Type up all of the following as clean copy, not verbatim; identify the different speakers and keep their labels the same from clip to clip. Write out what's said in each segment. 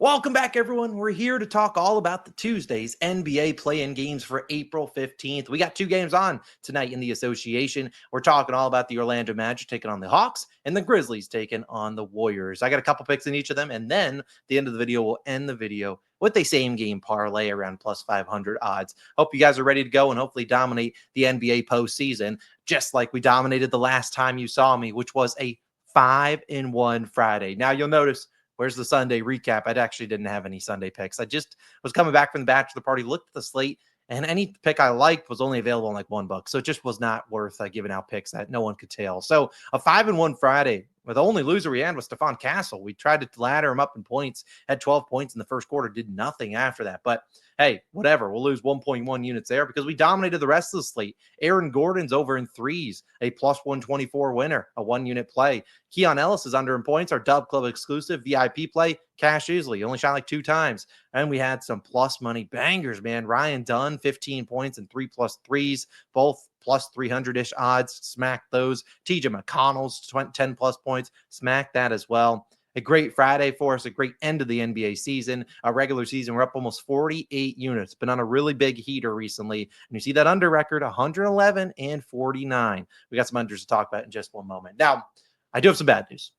Speaker 1: Welcome back, everyone. We're here to talk all about the Tuesday's NBA play-in games for April 15th. We got two games on tonight in the association. We're talking all about the Orlando Magic taking on the Hawks and the Grizzlies taking on the Warriors. I got a couple picks in each of them, and then at the end of the video, we'll end the video with a same-game parlay around plus 500 odds. Hope you guys are ready to go and hopefully dominate the NBA postseason, just like we dominated the last time you saw me, which was a 5-1 Friday. Now, you'll notice, where's the Sunday recap? I actually didn't have any Sunday picks. I just was coming back from the bachelor party, looked at the slate, and any pick I liked was only available on like $1. So it just was not worth giving out picks that no one could tell. So a 5-1 Friday, where the only loser we had was Stephon Castle. We tried to ladder him up in points, had 12 points in the first quarter, did nothing after that. But hey, whatever. We'll lose 1.1 units there because we dominated the rest of the slate. Aaron Gordon's over in threes, a plus 124 winner, a 1-unit play. Keon Ellis is under in points, our Dub Club exclusive VIP play, cash easily. Only shot like 2 times. And we had some plus money bangers, man. Ryan Dunn, 15 points and 3+3s, both plus 300-ish odds. Smack those. TJ McConnell's 10 plus points. Smack that as well. A great Friday for us, a great end of the NBA season, a regular season. We're up almost 48 units. Been on a really big heater recently. And you see that under record, 111 and 49. We got some unders to talk about in just one moment. Now, I do have some bad news.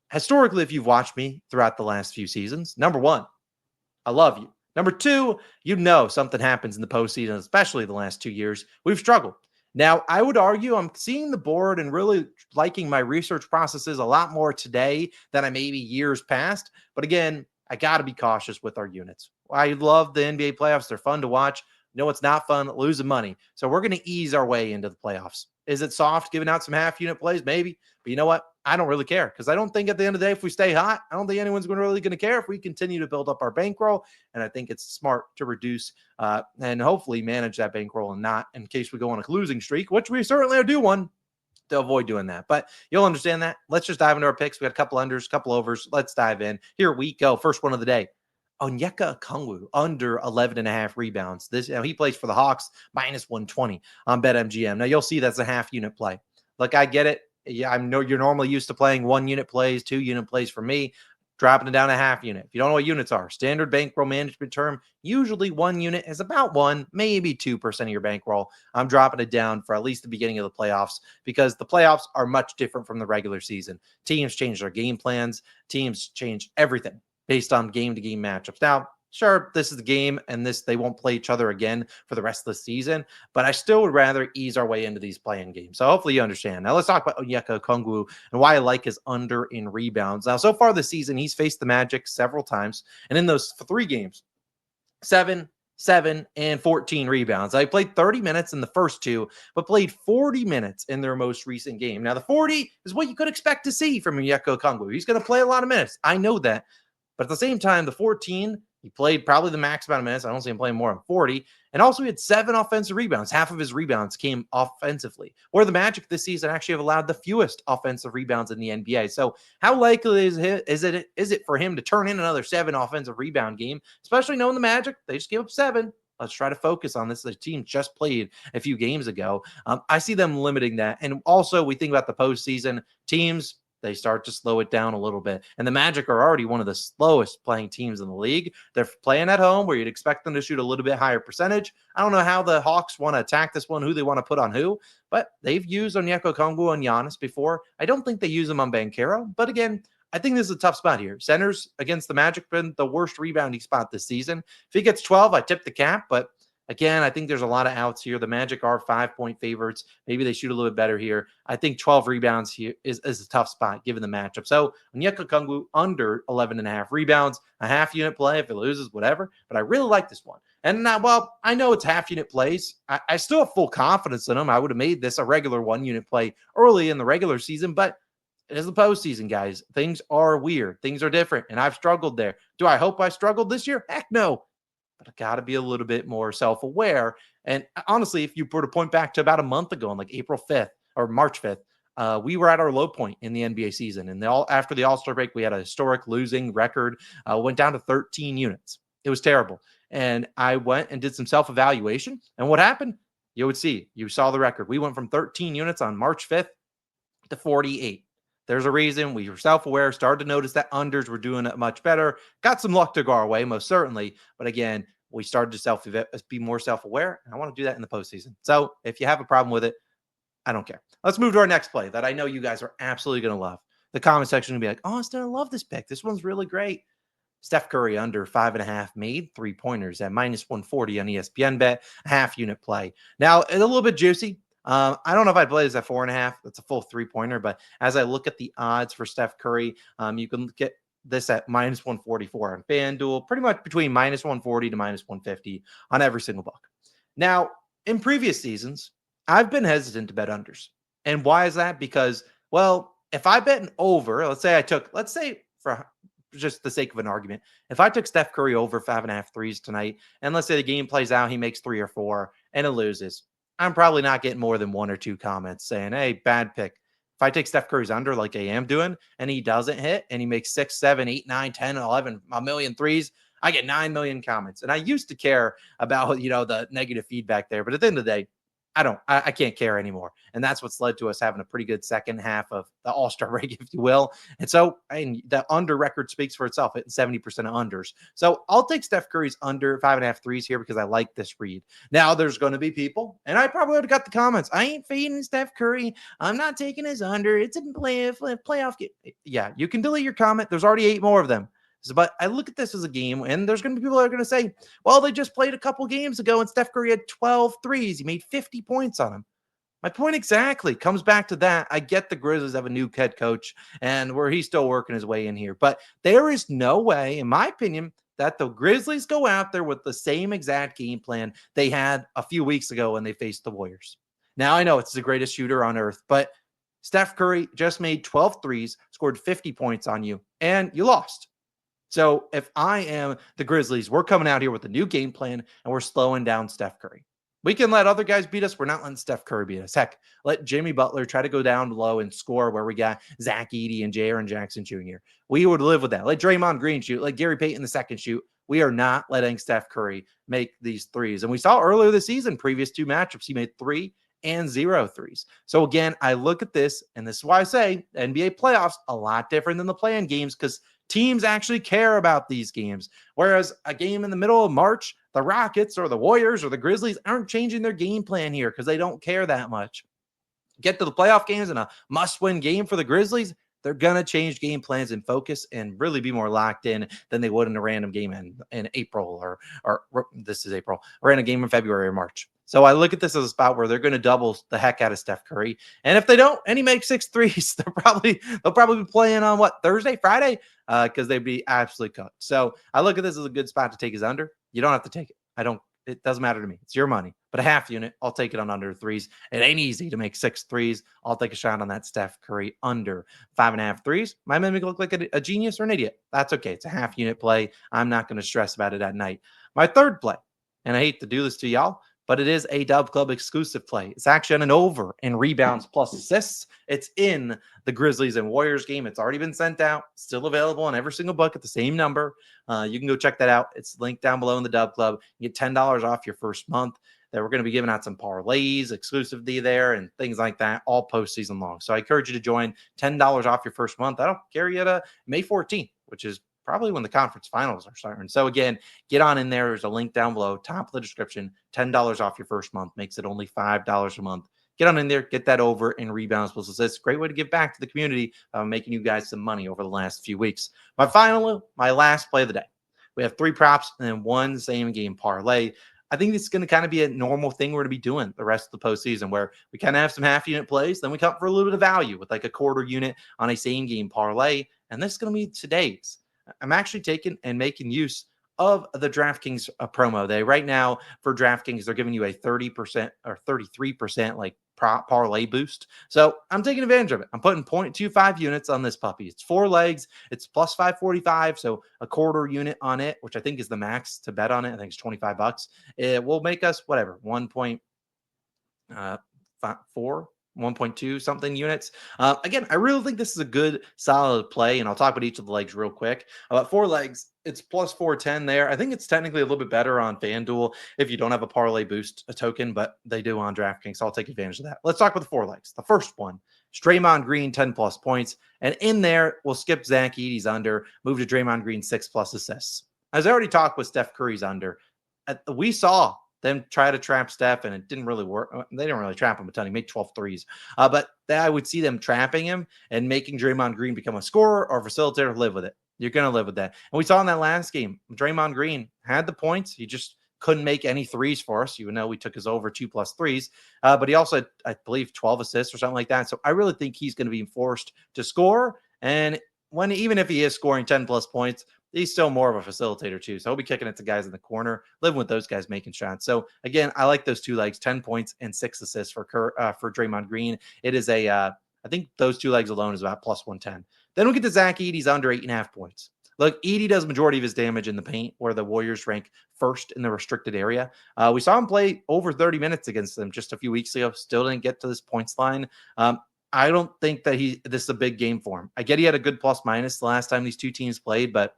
Speaker 1: Historically, if you've watched me throughout the last few seasons, number one, I love you. Number two, you know something happens in the postseason, especially the last 2 years. We've struggled. Now, I would argue I'm seeing the board and really liking my research processes a lot more today than I maybe years past. But again, I got to be cautious with our units. I love the NBA playoffs. They're fun to watch. No, it's not fun losing money. So we're going to ease our way into the playoffs. Is it soft giving out some half-unit plays? Maybe. But you know what? I don't really care because I don't think at the end of the day, if we stay hot, I don't think anyone's really going to care if we continue to build up our bankroll. And I think it's smart to reduce and hopefully manage that bankroll and not in case we go on a losing streak, which we certainly do one, to avoid doing that. But you'll understand that. Let's just dive into our picks. We got a couple unders, a couple overs. Let's dive in. Here we go. First one of the day. Onyeka Okongwu under 11.5 rebounds. He plays for the Hawks, minus 120 on BetMGM. Now you'll see that's a half-unit play. Look, I get it. Yeah, I know you're normally used to playing 1-unit plays, 2-unit plays for me, dropping it down a half unit. If you don't know what units are, standard bankroll management term, usually 1 unit is about 1, maybe 2% of your bankroll. I'm dropping it down for at least the beginning of the playoffs because the playoffs are much different from the regular season. Teams change their game plans. Teams change everything based on game-to-game matchups. Now, sure, this is the game, and they won't play each other again for the rest of the season, but I still would rather ease our way into these play-in games. So hopefully you understand. Now let's talk about Onyeka Okongwu and why I like his under in rebounds. Now, so far this season, he's faced the Magic several times, and in those 3 games, 7, 7, and 14 rebounds. I played 30 minutes in the first 2, but played 40 minutes in their most recent game. Now, the 40 is what you could expect to see from Onyeka Okongwu. He's going to play a lot of minutes. I know that. But at the same time, the 14, he played probably the max amount of minutes. I don't see him playing more than 40. And also, he had 7 offensive rebounds. Half of his rebounds came offensively. Where the Magic this season actually have allowed the fewest offensive rebounds in the NBA. So how likely is it for him to turn in another 7 offensive rebound game, especially knowing the Magic? They just gave up 7. Let's try to focus on this. The team just played a few games ago. I see them limiting that. And also, we think about the postseason teams. They start to slow it down a little bit. And the Magic are already one of the slowest playing teams in the league. They're playing at home where you'd expect them to shoot a little bit higher percentage. I don't know how the Hawks want to attack this one, who they want to put on who, but they've used Onyeka Okongwu and Giannis before. I don't think they use them on Banchero, but again, I think this is a tough spot here. Centers against the Magic been the worst rebounding spot this season. If he gets 12, I tip the cap, but again, I think there's a lot of outs here. The Magic are 5-point favorites. Maybe they shoot a little bit better here. I think 12 rebounds here is a tough spot given the matchup. So Onyeka Okongwu under 11.5 rebounds, a half-unit play if it loses, whatever. But I really like this one. And while I know it's half-unit plays, I still have full confidence in them. I would have made this a regular 1-unit play early in the regular season, but it is the postseason, guys. Things are weird. Things are different, and I've struggled there. Do I hope I struggled this year? Heck no. But I got to be a little bit more self-aware. And honestly, if you were to point back to about a month ago on like April 5th or March 5th, we were at our low point in the NBA season. And after the All-Star break, we had a historic losing record, went down to 13 units. It was terrible. And I went and did some self-evaluation. And what happened? You would see. You saw the record. We went from 13 units on March 5th to 48. There's a reason. We were self-aware, started to notice that unders were doing it much better. Got some luck to go our way, most certainly. But again, we started to be more self-aware, and I want to do that in the postseason. So if you have a problem with it, I don't care. Let's move to our next play that I know you guys are absolutely going to love. The comment section will be like, oh, I love this pick. This one's really great. Steph Curry under 5.5 made 3-pointers at -140 on ESPN bet, a half unit play. Now, it's a little bit juicy. I don't know if I'd play this at 4.5. That's a full 3-pointer. But as I look at the odds for Steph Curry, you can get this at -144 on FanDuel, pretty much between -140 to -150 on every single book. Now, in previous seasons, I've been hesitant to bet unders. And why is that? Because, well, if I bet an over, let's say for just the sake of an argument, if I took Steph Curry over 5.5 threes tonight, and let's say the game plays out, he makes 3 or 4 and it loses, I'm probably not getting more than 1 or 2 comments saying, hey, bad pick. If I take Steph Curry's under like I am doing and he doesn't hit and he makes 6, 7, 8, 9, 10, 11, a million threes, I get 9 million comments. And I used to care about, the negative feedback there. But at the end of the day, I can't care anymore. And that's what's led to us having a pretty good second half of the All-Star break, if you will. And so the under record speaks for itself, hitting 70% of unders. So I'll take Steph Curry's under 5.5 threes here because I like this read. Now there's going to be people, and I probably would have got the comments. I ain't fading Steph Curry. I'm not taking his under. It's a playoff game. Yeah, you can delete your comment. There's already 8 more of them. But I look at this as a game, and there's going to be people that are going to say, well, they just played a couple games ago, and Steph Curry had 12 threes. He made 50 points on him. My point exactly comes back to that. I get the Grizzlies have a new head coach, and where he's still working his way in here. But there is no way, in my opinion, that the Grizzlies go out there with the same exact game plan they had a few weeks ago when they faced the Warriors. Now, I know it's the greatest shooter on earth, but Steph Curry just made 12 threes, scored 50 points on you, and you lost. So if I am the Grizzlies, we're coming out here with a new game plan and we're slowing down Steph Curry. We can let other guys beat us. We're not letting Steph Curry beat us. Heck, let Jimmy Butler try to go down low and score where we got Zach Edey and Jaren Jackson Jr. We would live with that. Let Draymond Green shoot. Let Gary Payton II shoot. We are not letting Steph Curry make these threes. And we saw earlier this season, previous 2 matchups, he made 3 and 0 threes. So again, I look at this, and this is why I say NBA playoffs a lot different than the play-in games because teams actually care about these games. Whereas a game in the middle of March, the Rockets or the Warriors or the Grizzlies aren't changing their game plan here because they don't care that much. Get to the playoff games and a must-win game for the Grizzlies, they're going to change game plans and focus and really be more locked in than they would in a random game in April or this is April, or in a game in February or March. So I look at this as a spot where they're going to double the heck out of Steph Curry. And if they don't, and he makes 6 threes, they'll probably be playing on Thursday, Friday, because they'd be absolutely cooked. So I look at this as a good spot to take his under. You don't have to take it. It doesn't matter to me. It's your money. But a half unit, I'll take it on under threes. It ain't easy to make 6 threes. I'll take a shot on that Steph Curry under 5.5 threes. Might make me look like a genius or an idiot. That's okay. It's a half unit play. I'm not going to stress about it at night. My third play, and I hate to do this to y'all, but it is a Dub Club exclusive play. It's actually on an over in rebounds plus assists. It's in the Grizzlies and Warriors game. It's already been sent out. Still available on every single book at the same number. You can go check that out. It's linked down below in the Dub Club. You get $10 off your first month. That we're going to be giving out some parlays exclusively there and things like that all postseason long. So I encourage you to join. $10 off your first month. That'll carry you to May 14th, which is probably when the conference finals are starting. So again, get on in there. There's a link down below, top of the description. $10 off your first month makes it only $5 a month. Get on in there, get that over in rebounds plus assists. Great way to give back to the community, making you guys some money over the last few weeks. My last play of the day. We have 3 props and then 1 same game parlay. I think it's going to kind of be a normal thing we're going to be doing the rest of the postseason, where we kind of have some half unit plays. Then we come for a little bit of value with like a quarter unit on a same game parlay. And this is going to be today's. I'm actually taking and making use of the DraftKings promo. Right now for DraftKings, they're giving you a 30% or 33% like parlay boost. So I'm taking advantage of it. I'm putting 0.25 units on this puppy. It's 4 legs. It's plus 545. So a quarter unit on it, which I think is the max to bet on it. I think it's $25. It will make us 1.4, 1.2 something units. Again, I really think this is a good, solid play, and I'll talk about each of the legs real quick. About 4 legs, it's plus 410 there. I think it's technically a little bit better on FanDuel if you don't have a parlay boost token, but they do on DraftKings, so I'll take advantage of that. Let's talk about the 4 legs. The first one Draymond Green, 10 plus points. And in there, we'll skip Zach Edey's under, move to Draymond Green, 6 plus assists. As I already talked with Steph Curry's under, we saw them try to trap Steph, and it didn't really work. They didn't really trap him a ton. He made 12 threes. But I would see them trapping him and making Draymond Green become a scorer or facilitator. Live with it. You're going to live with that. And we saw in that last game, Draymond Green had the points. He just couldn't make any threes for us, even though we took his over 2+ threes. But he also had, I believe, 12 assists or something like that. So I really think he's going to be forced to score. And even if he is scoring 10 plus points, he's still more of a facilitator too. So he'll be kicking it to guys in the corner, living with those guys making shots. So again, I like those two legs, 10 points and 6 assists for Draymond Green. It is I think those two legs alone is about plus 110. Then we get to Zach Edey's under 8.5 points. Look, Edey does majority of his damage in the paint, where the Warriors rank first in the restricted area. We saw him play over 30 minutes against them just a few weeks ago. Still didn't get to this points line. I don't think that this is a big game for him. I get he had a good plus minus the last time these two teams played, but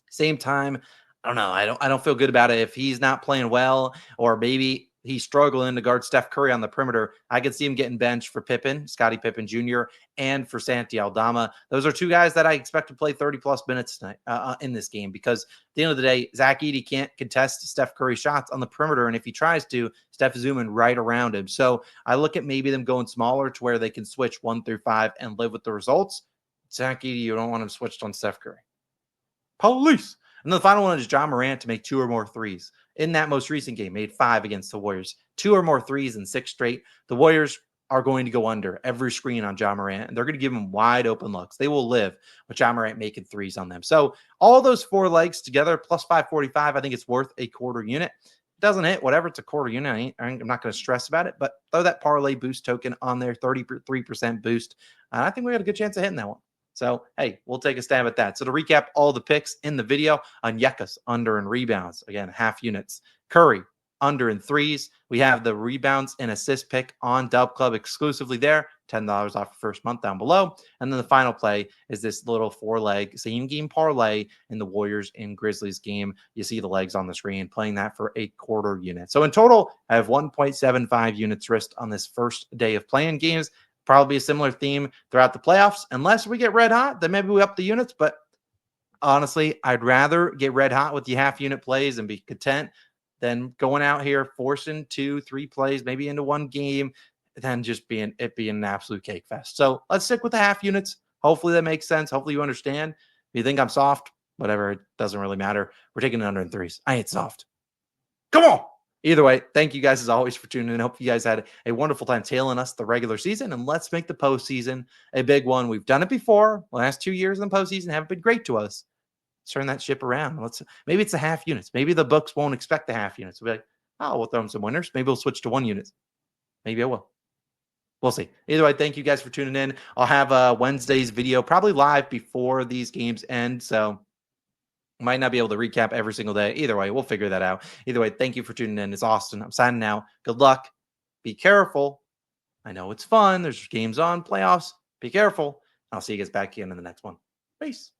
Speaker 1: same time, I don't know. I don't feel good about it if he's not playing well, or maybe he's struggling to guard Steph Curry on the perimeter. I could see him getting benched for Scottie Pippen Jr., and for Santi Aldama. Those are two guys that I expect to play 30+ minutes tonight in this game, because at the end of the day, Zach Edey can't contest Steph Curry shots on the perimeter, and if he tries to, Steph is zooming right around him. So I look at maybe them going smaller to where they can switch 1 through 5 and live with the results. Zach Edey, you don't want him switched on Steph Curry. Police. And the final one is Ja Morant to make 2 or more threes. In that most recent game, made 5 against the Warriors. 2 or more threes in 6 straight. The Warriors are going to go under every screen on Ja Morant, and they're going to give him wide open looks. They will live with Ja Morant making threes on them. So all those 4 legs together, plus 545, I think it's worth a quarter unit. It doesn't hit, whatever, it's a quarter unit. I'm not going to stress about it, but throw that parlay boost token on there, 33% boost. I think we got a good chance of hitting that one. So, hey, we'll take a stab at that. So to recap all the picks in the video, Onyeka's under in rebounds, again, half units. Curry under in threes. We have the rebounds and assist pick on Dub Club exclusively there. $10 off your first month down below. And then the final play is this little 4-leg same game parlay in the Warriors and Grizzlies game. You see the legs on the screen, playing that for a quarter unit. So in total, I have 1.75 units risked on this first day of playing games. Probably a similar theme throughout the playoffs. Unless we get red hot, then maybe we up the units. But honestly, I'd rather get red hot with the half unit plays and be content than going out here forcing 2-3 plays, maybe into one game, than just being an absolute cake fest. So let's stick with the half units. Hopefully that makes sense. Hopefully you understand. If you think I'm soft, whatever, it doesn't really matter. We're taking it under in threes. I ain't soft. Come on. Either way, thank you guys as always for tuning in. Hope you guys had a wonderful time tailing us the regular season, and let's make the postseason a big one. We've done it before. The last 2 years in the postseason haven't been great to us. Let's turn that ship around. Maybe it's the half units. Maybe the books won't expect the half units. We'll be like, oh, we'll throw them some winners. Maybe we'll switch to 1 unit. Maybe I will. We'll see. Either way, thank you guys for tuning in. I'll have Wednesday's video probably live before these games end, so might not be able to recap every single day. Either way, we'll figure that out. Either way, thank you for tuning in. It's Austin. I'm signing out. Good luck. Be careful. I know it's fun. There's games on, playoffs. Be careful. I'll see you guys back again in the next one. Peace.